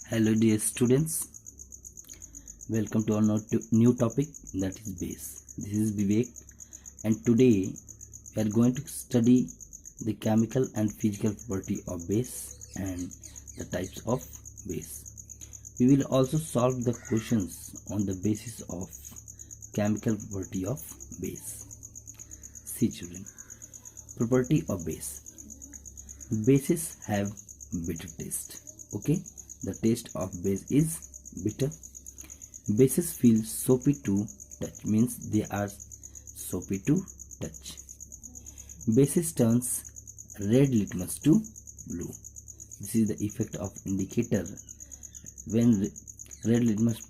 Hello dear students, welcome to our new topic, that is base. This is Vivek, and today we are going to study the chemical and physical property of base and the types of base. We will also solve the questions on the basis of chemical property of base. See children, property of base. Bases have bitter taste. Okay, the taste of base is bitter. Bases feel soapy to touch, means they are soapy to touch. Bases turns red litmus to blue. This is the effect of indicator. When red litmus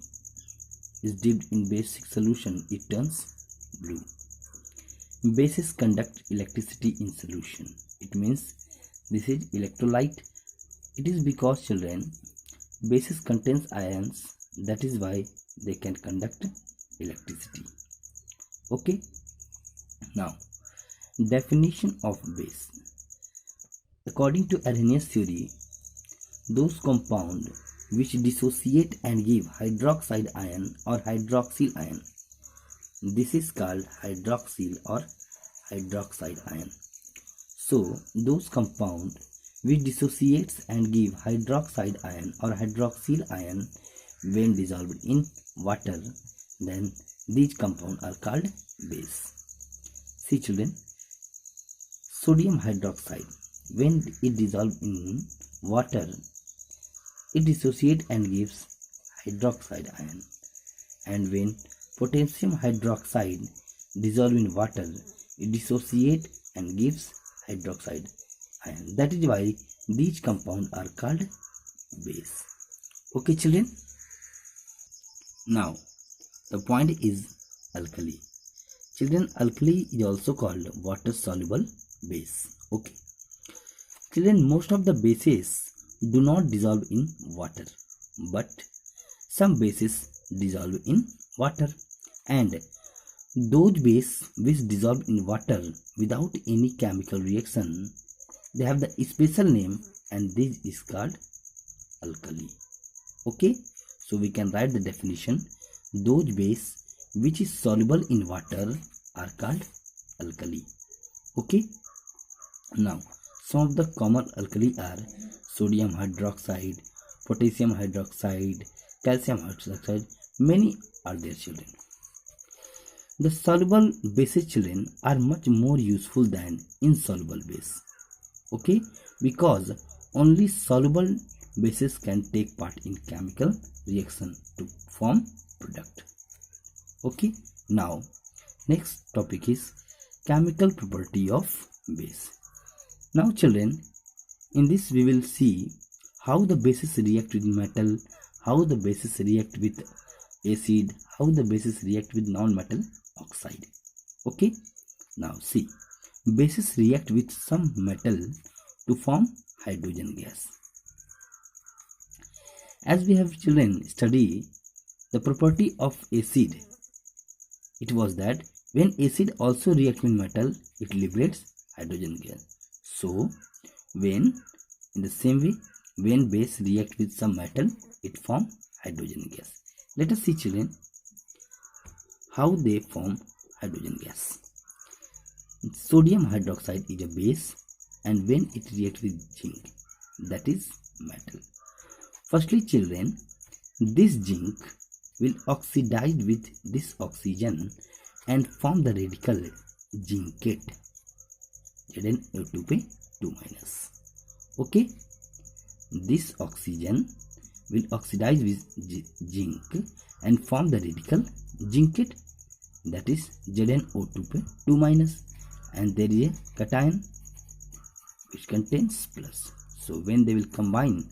is dipped in basic solution, it turns blue. Bases conduct electricity in solution. It means this is electrolyte. It is because children, bases contains ions, that is why they can conduct electricity. Okay, now definition of base. According to Arrhenius theory, those compounds which dissociate and give hydroxide ion or hydroxyl ion, this is called hydroxyl or hydroxide ion. So those compounds which dissociates and give hydroxide ion or hydroxyl ion when dissolved in water, then these compounds are called base. See children, sodium hydroxide, when it dissolved in water, it dissociates and gives hydroxide ion, and when potassium hydroxide dissolved in water, it dissociates and gives hydroxide ion. That is why these compounds are called base. Okay children, now the point is alkali. Children, alkali is also called water soluble base. Okay children, most of the bases do not dissolve in water, but some bases dissolve in water, and those bases which dissolve in water without any chemical reaction, they have the special name, and this is called alkali. Okay, so we can write the definition. Those base which is soluble in water are called alkali. Okay, now some of the common alkali are sodium hydroxide, potassium hydroxide, calcium hydroxide. Many are there children. The soluble bases children are much more useful than insoluble base. Okay, because only soluble bases can take part in chemical reaction to form product. Okay, now next topic is chemical property of base. Now children, in this we will see how the bases react with metal, how the bases react with acid, how the bases react with non-metal oxide. Okay, now see, bases react with some metal to form hydrogen gas. As we have children study the property of acid, it was that when acid also reacts with metal, it liberates hydrogen gas. So when in the same way, when base react with some metal, it forms hydrogen gas. Let us see children how they form hydrogen gas. Sodium hydroxide is a base, and when it reacts with zinc, that is metal. Firstly children, this zinc will oxidize with this oxygen and form the radical zincate, Zn2p2-. Okay, this oxygen will oxidize with zinc and form the radical zincate, that is Zn2p2-, and there is a cation which contains plus. So when they will combine,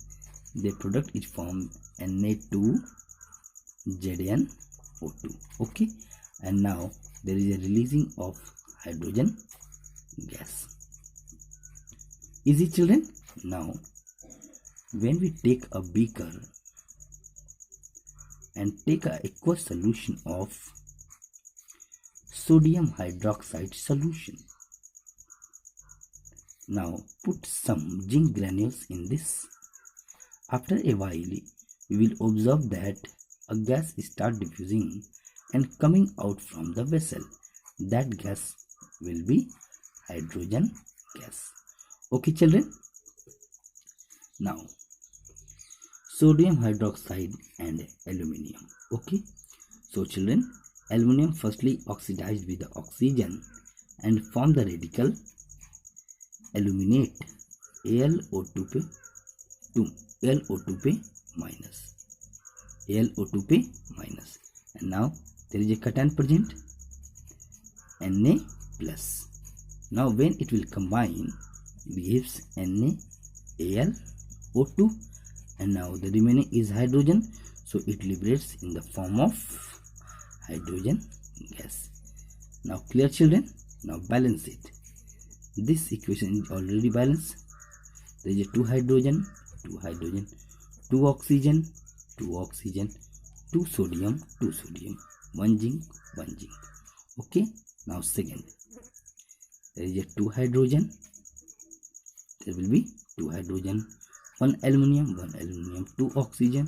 the product is formed Na2ZnO2. Okay, and now there is a releasing of hydrogen gas. Easy children. Now when we take a beaker and take an aqueous solution of sodium hydroxide solution, now put some zinc granules in this. After a while, we will observe that a gas start diffusing and coming out from the vessel. That gas will be hydrogen gas. Okay children. Now sodium hydroxide and aluminium. Okay. So children, aluminium firstly oxidized with the oxygen and form the radical aluminate AlO2P minus AlO2P minus, and now there is a cation present Na plus. Now when it will combine, it gives NaAlO2, and now the remaining is hydrogen, so it liberates in the form of hydrogen gas. Now clear children? Now balance it. This equation is already balanced. There is a 2 hydrogen, 2 hydrogen, 2 oxygen, 2 oxygen, 2 sodium, 2 sodium, 1 zinc, 1 zinc. Okay. Now second, there is a 2 hydrogen. There will be 2 hydrogen, 1 aluminium, 1 aluminium, 2 oxygen.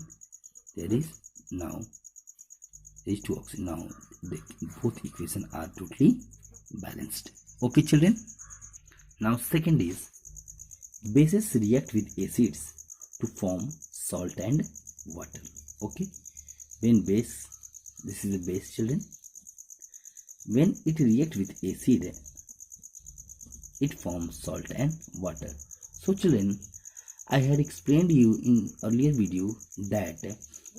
There is 2 oxygen. Now both equations are totally balanced. Okay children. Now second is bases react with acids to form salt and water. Okay. When base, this is the base children. When it reacts with acid, it forms salt and water. So children, I had explained you in earlier video that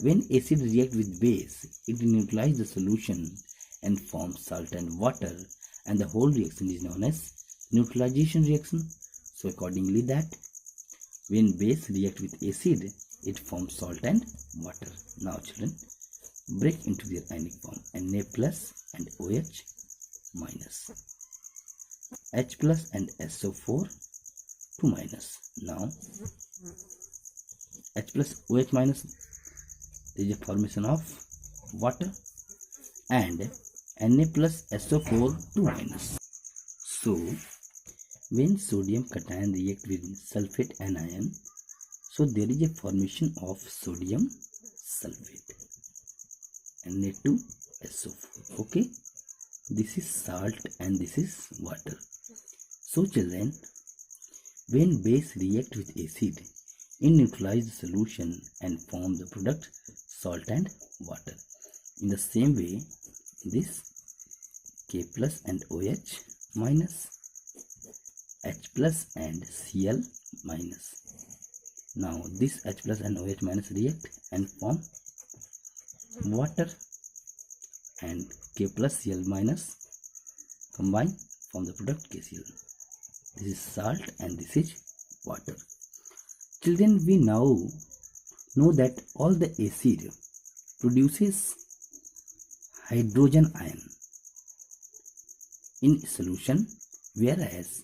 when acid reacts with base, it neutralizes the solution and forms salt and water, and the whole reaction is known as neutralization reaction. So accordingly that when base reacts with acid, it forms salt and water. Now children, break into their ionic form, Na plus and OH minus, H plus and SO4 2 minus. Now H plus OH minus, there is a formation of water, and Na plus SO4 2 minus. So when sodium cation react with sulfate anion, so there is a formation of sodium sulfate, Na2SO4. Okay, this is salt and this is water. So children, when base react with acid, it neutralizes the solution and form the product salt and water. In the same way, this K plus and OH minus, H plus and Cl minus. Now this H plus and OH minus react and form water, and K plus Cl minus combine form the product KCl. This is salt and this is water. Children, we now know that all the acid produces hydrogen ion in solution, whereas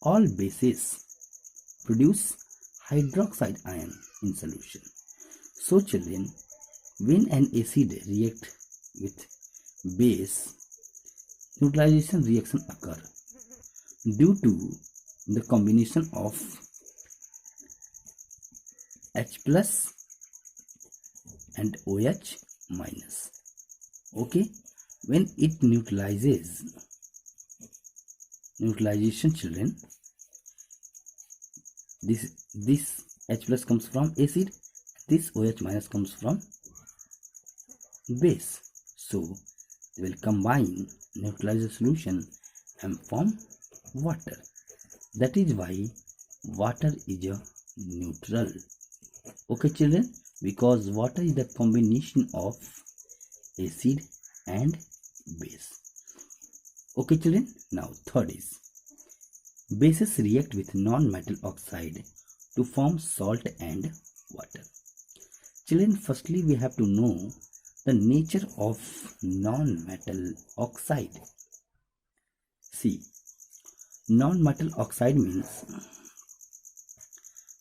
all bases produce hydroxide ion in solution. So children, when an acid react with base, neutralization reaction occur due to the combination of H plus and OH minus. Okay, when it neutralization children, this H plus comes from acid, this OH minus comes from base, so they will combine, neutralize the solution and form water. That is why water is a neutral. Okay children, because water is the combination of acid and base. Okay children, now third is bases react with non-metal oxide to form salt and water. Children, firstly we have to know the nature of non-metal oxide. See, non-metal oxide means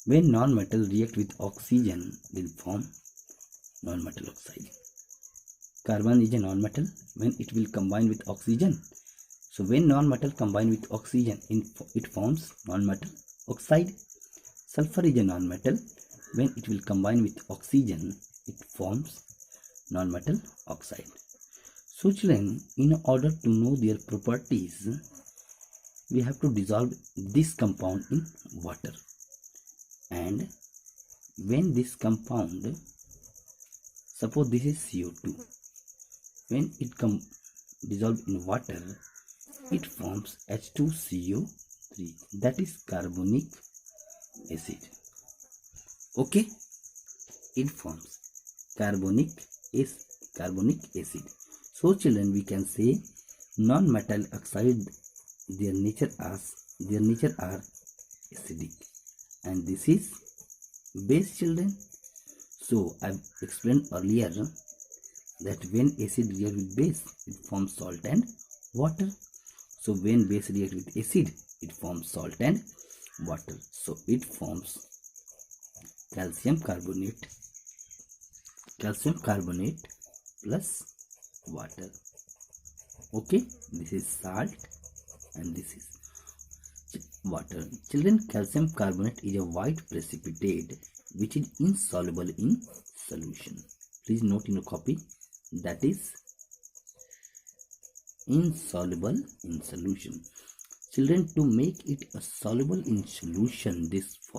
when non-metal react with oxygen will form non-metal oxide. Carbon is a non-metal. When it will combine with oxygen, so when non-metal combine with oxygen, it forms non-metal oxide. Sulfur is a non-metal. when it will combine with oxygen, it forms non-metal oxide. So children, in order to know their properties, we have to dissolve this compound in water. And when this compound, suppose this is CO2, when it dissolved in water, it forms H2CO3, that is carbonic acid. Okay, it forms carbonic acid. So children, we can say non-metal oxide, their nature are acidic, and this is base, children. So I've explained earlier that when acid reacts with base, it forms salt and water. So when base reacts with acid, it forms salt and water. So it forms calcium carbonate plus water. Okay, this is salt and this is water. Children, calcium carbonate is a white precipitate which is insoluble in solution. Please note in your copy, that is insoluble in solution. Children, to make it a soluble in solution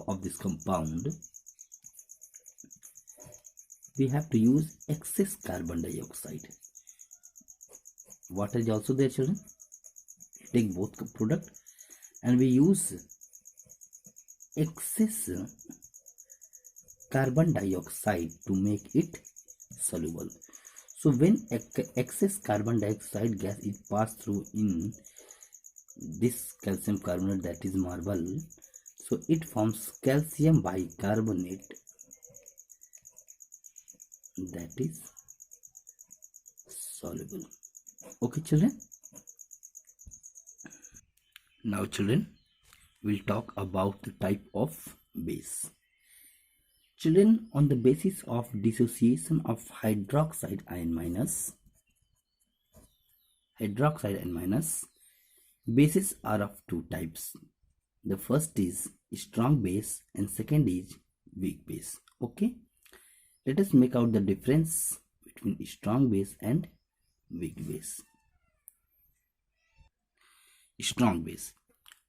of this compound, we have to use excess carbon dioxide. Water is also there, children. Take both product and we use excess carbon dioxide to make it soluble. So when excess carbon dioxide gas is passed through in this calcium carbonate, that is marble, so it forms calcium bicarbonate, that is soluble. Okay children, now children, we'll talk about the type of base. Children, on the basis of dissociation of hydroxide ion minus, bases are of two types. The first is strong base and second is weak base. Okay, let us make out the difference between strong base and weak base. Strong base,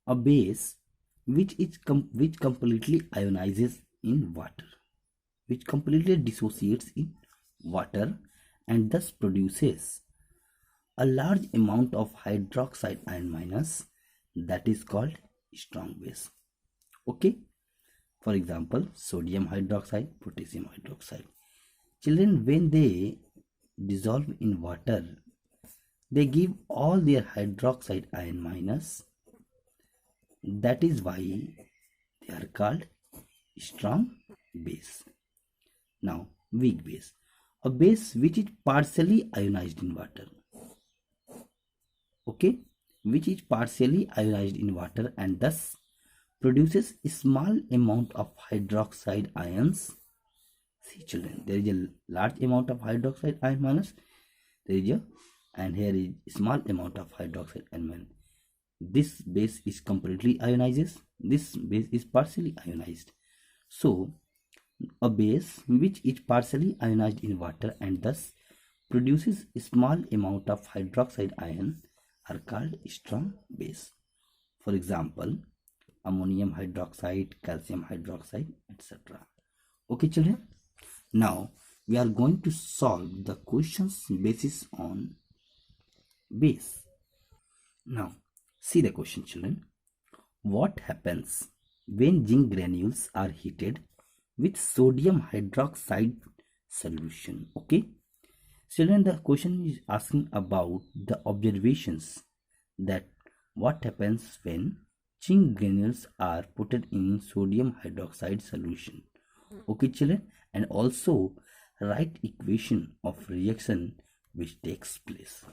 a base which completely ionizes in water, which completely dissociates in water and thus produces a large amount of hydroxide ion minus, that is called strong base. Okay, for example, sodium hydroxide, potassium hydroxide. Children, when they dissolve in water, they give all their hydroxide ion minus, that is why they are called strong base. Now weak base, a base which is partially ionized in water. Okay, which is partially ionized in water and thus produces a small amount of hydroxide ions. See children, there is a large amount of hydroxide ion minus, and here is a small amount of hydroxide ion minus. This base is completely ionized, this base is partially ionized. So a base which is partially ionized in water and thus produces a small amount of hydroxide ion are called strong base. For example, ammonium hydroxide, calcium hydroxide, etc. Okay children, now we are going to solve the questions basis on base. Now see the question children. What happens when zinc granules are heated with sodium hydroxide solution? Okay children, the question is asking about the observations that what happens when zinc granules are put in sodium hydroxide solution. Okay children, and also write equation of reaction which takes place.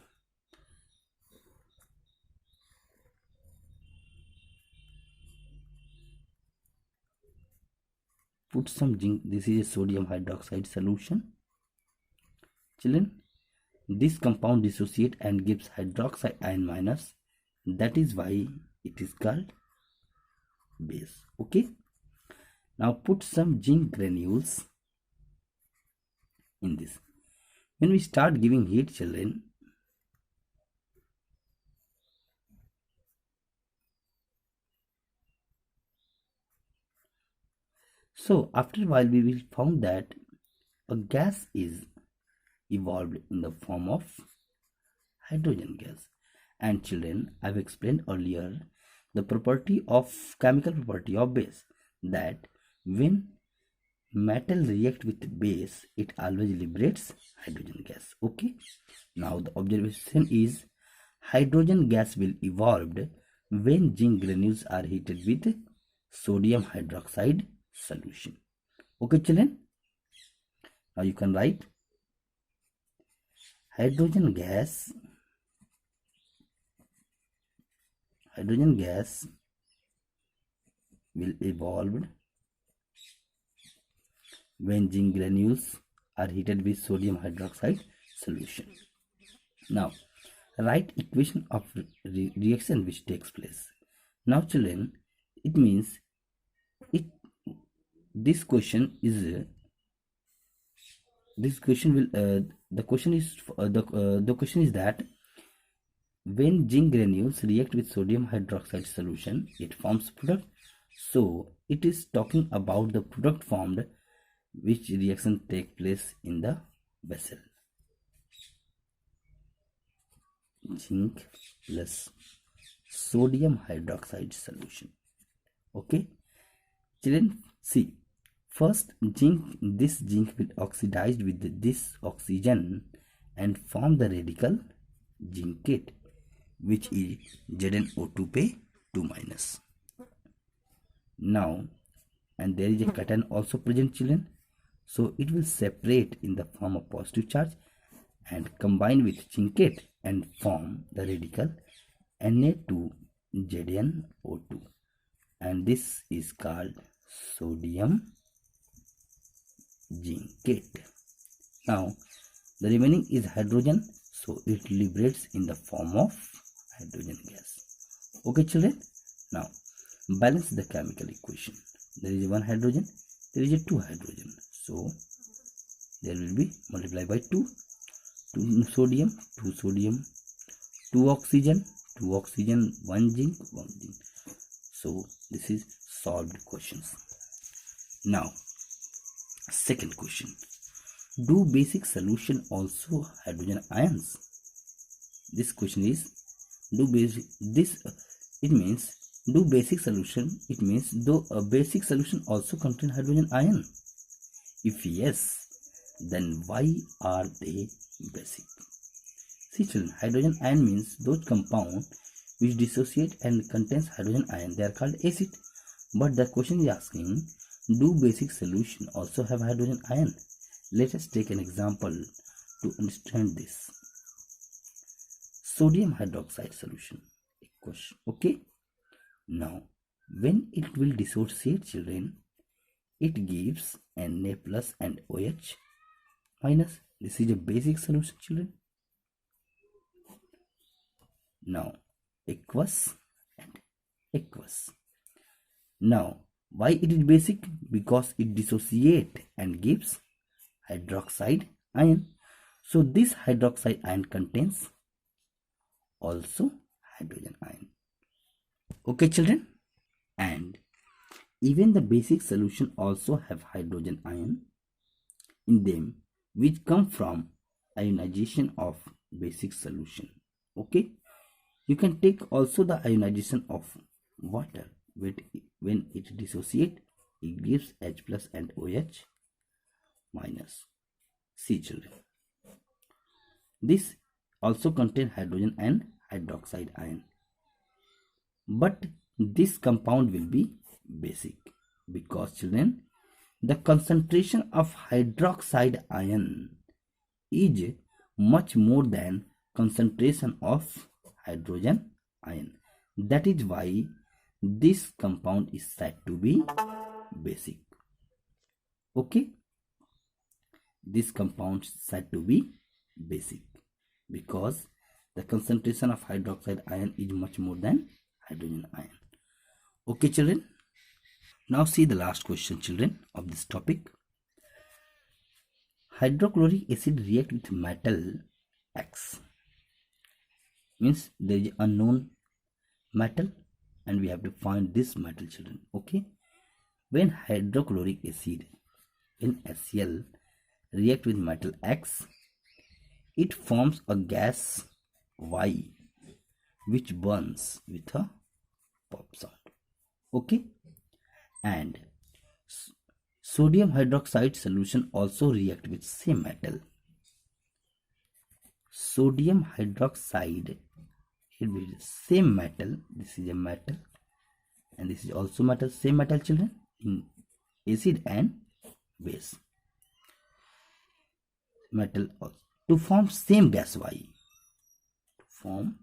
Put some zinc, this is a sodium hydroxide solution. Children, this compound dissociates and gives hydroxide ion minus, that is why it is called base. Okay, Now put some zinc granules in this. When we start giving heat, children, so after a while we will found that a gas is evolved in the form of hydrogen gas. And children, I've explained earlier the chemical property of base, that when metal react with base, it always liberates hydrogen gas. Okay, now the observation is hydrogen gas will evolved when zinc granules are heated with sodium hydroxide solution. Okay children, now you can write hydrogen gas will evolve when zinc granules are heated with sodium hydroxide solution. Now write equation of reaction which takes place. Now children, it means it this question is this question will the question is the question is that when zinc granules react with sodium hydroxide solution, it forms product. So it is talking about the product formed which reaction take place in the vessel. Zinc plus sodium hydroxide solution. Okay children, see, first this zinc will oxidize with this oxygen and form the radical zincate, which is ZnO2 2 minus. Now, and there is a cation also present children, so it will separate in the form of positive charge and combine with zincate and form the radical Na2ZnO2, and this is called sodium zincate. Now the remaining is hydrogen, so it liberates in the form of hydrogen gas. Okay children, now balance the chemical equation. There is one hydrogen, there is a two hydrogen, so there will be multiplied by 2 sodium, 2 oxygen, 1 zinc, 1 zinc. So this is solved questions. Now second question, do basic solution also hydrogen ions? This question is, do basic it means do basic solution, it means do a basic solution also contain hydrogen ion? If yes, then why are they basic? See children, hydrogen ion means those compounds which dissociate and contains hydrogen ion, they are called acid. But the question is asking, do basic solution also have hydrogen ion? Let us take an example to understand this. Sodium hydroxide solution. Okay. Now, when it will dissociate children, it gives Na plus and OH minus. This is a basic solution children. Now, aqueous and aqueous. Now, why it is basic? Because it dissociate and gives hydroxide ion. So this hydroxide ion contains also hydrogen ion. Okay children, and even the basic solution also have hydrogen ion in them, which come from ionization of basic solution. Okay, you can take also the ionization of water. When it dissociate, it gives H plus and OH minus. See children, this also contain hydrogen and hydroxide ion, but this compound will be basic because children, the concentration of hydroxide ion is much more than concentration of hydrogen ion. That is why this compound is said to be basic. Okay, this compound is said to be basic because the concentration of hydroxide ion is much more than hydrogen ion. Okay children, Now see the last question, children, of this topic. Hydrochloric acid react with metal X. Means there is unknown metal and we have to find this metal, children. Okay. When hydrochloric acid, when HCl react with metal X, it forms a gas Y which burns with a pop sound. Okay. And sodium hydroxide solution also react with same metal. Sodium hydroxide, it will be same metal. This is a metal and this is also metal, same metal, children, in acid and base. Metal also, to form same gas Y. To form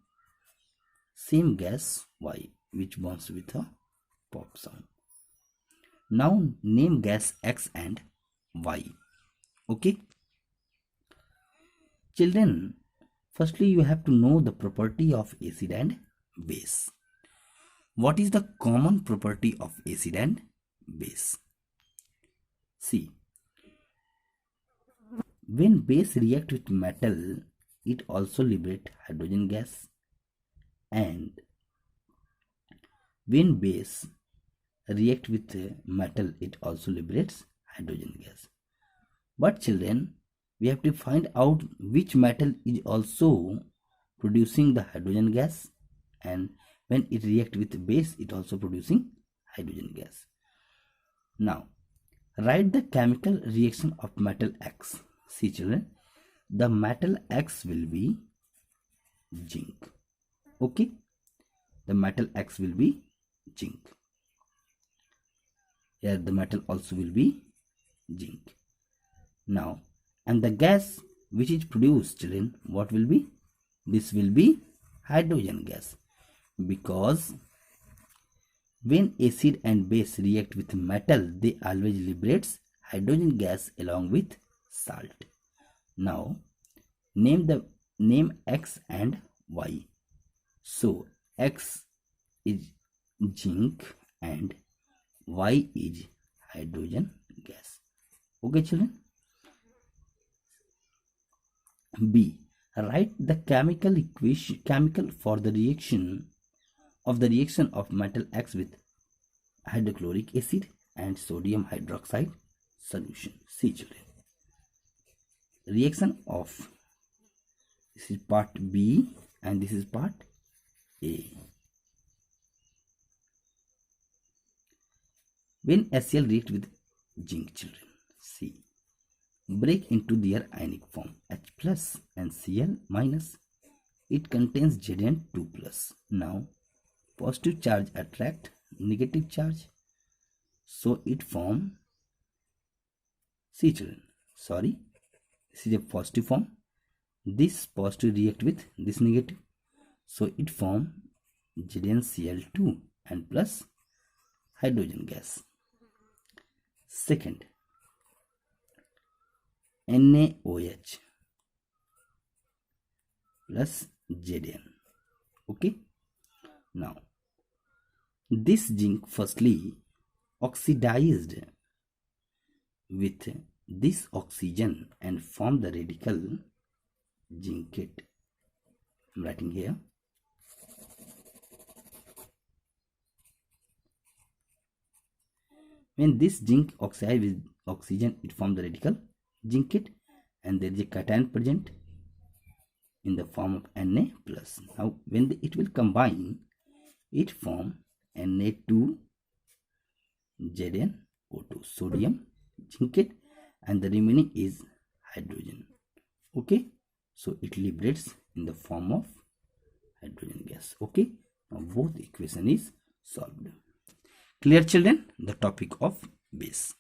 same gas Y which burns with a pop sound. Now name gas X and Y. Okay. Children, firstly you have to know the property of acid and base. What is the common property of acid and base? See, when base react with metal, it also liberates hydrogen gas, and when base react with metal, it also liberates hydrogen gas. But children, we have to find out which metal is also producing the hydrogen gas, and when it react with base, it also producing hydrogen gas. Now write the chemical reaction of metal X. See children, the metal X will be zinc. Okay, the metal X will be zinc. Here the metal also will be zinc. Now, and the gas which is produced, children, what will be? This will be hydrogen gas, because when acid and base react with metal, they always liberates hydrogen gas along with salt. Now name X and Y. So X is zinc and Y is hydrogen gas. Okay children. B. Write the chemical for the reaction of metal X with hydrochloric acid and sodium hydroxide solution. See children, reaction of, this is part B and this is part A. When HCl react with zinc, children, see, break into their ionic form H plus and Cl minus. It contains Zn2 plus. Now positive charge attract negative charge, so it form, see children, sorry, this is a positive form, this positive react with this negative, so it form ZnCl2 and plus hydrogen gas. Second, NaOH plus Zn. Okay. Now this zinc firstly oxidized with this oxygen and form the radical zincate. I'm writing here. When this zinc oxide with oxygen, it forms the radical zincate, and there is a cation present in the form of Na plus. Now when it will combine, it form Na2 ZnO2, sodium zincate, and the remaining is hydrogen. Okay, so it liberates in the form of hydrogen gas. Okay, now both equation is solved. Clear children, the topic of base.